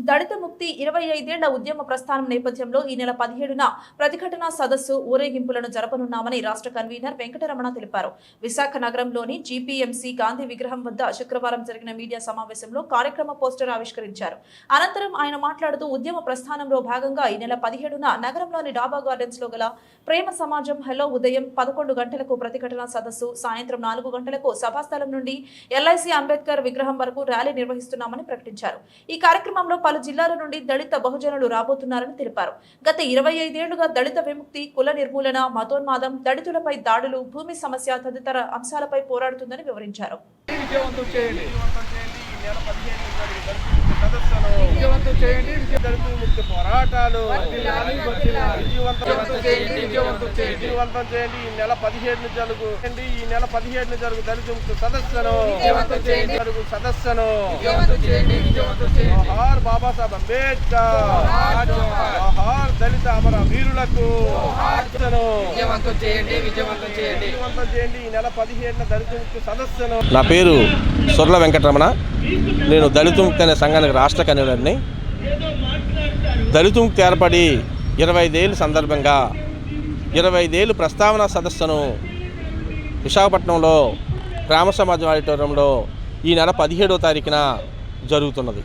దళిత ముక్తి 25 ఏళ్ల ఉద్యమ ప్రస్థానం నేపథ్యంలో ఈ నెల 17న ప్రతిఘటన సదస్సు ఊరేగింపులను జరపనున్నామని రాష్ట్ర కన్వీనర్ వెంకటరమణ తెలిపారు. విశాఖ నగరంలోని జీపీఎంసీ గాంధీ విగ్రహం వద్ద శుక్రవారం జరిగిన మీడియా సమావేశంలో కార్యక్రమ పోస్టర్ ఆవిష్కరించారు. అనంతరం ఆయన మాట్లాడుతూ ఉద్యమ ప్రస్థానంలో భాగంగా ఈ నెల 17న నగరంలోని డాబా గార్డెన్స్ లో గల ప్రేమ సమాజం హలో ఉదయం 11 గంటలకు ప్రతిఘటన సదస్సు, సాయంత్రం 4 గంటలకు సభాస్థలం నుండి ఎల్ఐసి అంబేద్కర్ విగ్రహం వరకు ర్యాలీ నిర్వహిస్తున్నామని ప్రకటించారు. ఈ కార్యక్రమంలో పలు జిల్లాల నుండి దళిత బహుజనులు రాబోతున్నారని తెలిపారు. గత 25 ఏళ్లుగా దళిత విముక్తి, కుల నిర్మూలన, మతోన్మాదం, దళితులపై దాడులు, భూమి సమస్య తదితర అంశాలపై పోరాడుతుందని వివరించారు. పోరాటాలు విజయవంతం చేయండి. ఈ నెల 17 జరుగు దళిత ముక్తి సదస్సును జోహార్ బాబాసాహెబ్ అంబేద్కర్, జోహార్ దళిత అమర వీరులకు విజయవంతం చేయండి. ఈ నెల 17న దళిత ముక్తి సదస్సును. నా పేరు సొర్ల వెంకటరమణ. నేను దళిత ముక్తి అనే సంఘానికి రాష్ట్ర కన్వీనర్ని. దళిత ముక్తి ఏర్పడి 25 ఏళ్ళ సందర్భంగా 25 ఏళ్ళు ప్రస్తావన సదస్సును విశాఖపట్నంలో గ్రామ సమాజం ఆడిటోరియంలో ఈ నెల 17వ తారీఖున జరుగుతున్నది.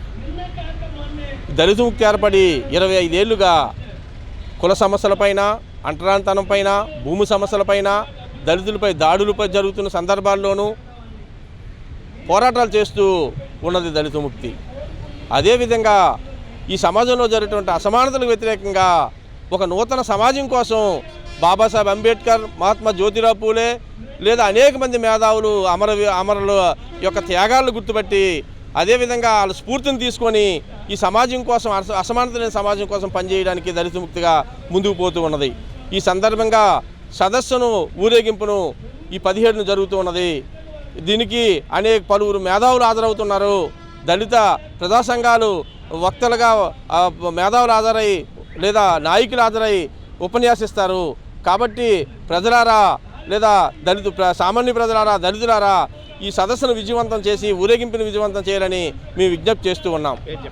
దళిత ముక్తి ఏర్పడి 25 ఏళ్ళుగా కుల సమస్యలపైన, అంటరానితనంపైన, భూమి సమస్యలపైన, దళితులపై దాడులపై జరుగుతున్న సందర్భాల్లోనూ పోరాటాలు చేస్తూ ఉన్నది దళిత ముక్తి. అదేవిధంగా ఈ సమాజంలో జరిగేటువంటి అసమానతలకు వ్యతిరేకంగా ఒక నూతన సమాజం కోసం బాబాసాహెబ్ అంబేద్కర్, మహాత్మా జ్యోతిరావు పూలే లేదా అనేక మంది మేధావులు అమరుల యొక్క త్యాగాలను గుర్తుపట్టి అదేవిధంగా వాళ్ళ స్ఫూర్తిని తీసుకొని ఈ సమాజం కోసం, అసమానత లేని సమాజం కోసం పనిచేయడానికి దళిత ముక్తిగా ముందుకు పోతూ ఉన్నది. ఈ సందర్భంగా సదస్సును, ఊరేగింపును ఈ 17న జరుగుతూ ఉన్నది. దీనికి పలువురు మేధావులు హాజరవుతున్నారు. దళిత ప్రజా సంఘాలు వక్తలుగా మేధావులు హాజరై లేదా నాయకులు హాజరై ఉపన్యాసిస్తారు. కాబట్టి ప్రజలారా లేదా సామాన్య ప్రజలారా, దళితులారా ఈ సదస్సును విజయవంతం చేసి ఊరేగింపును విజయవంతం చేయాలని మేము విజ్ఞప్తి చేస్తూ ఉన్నాం.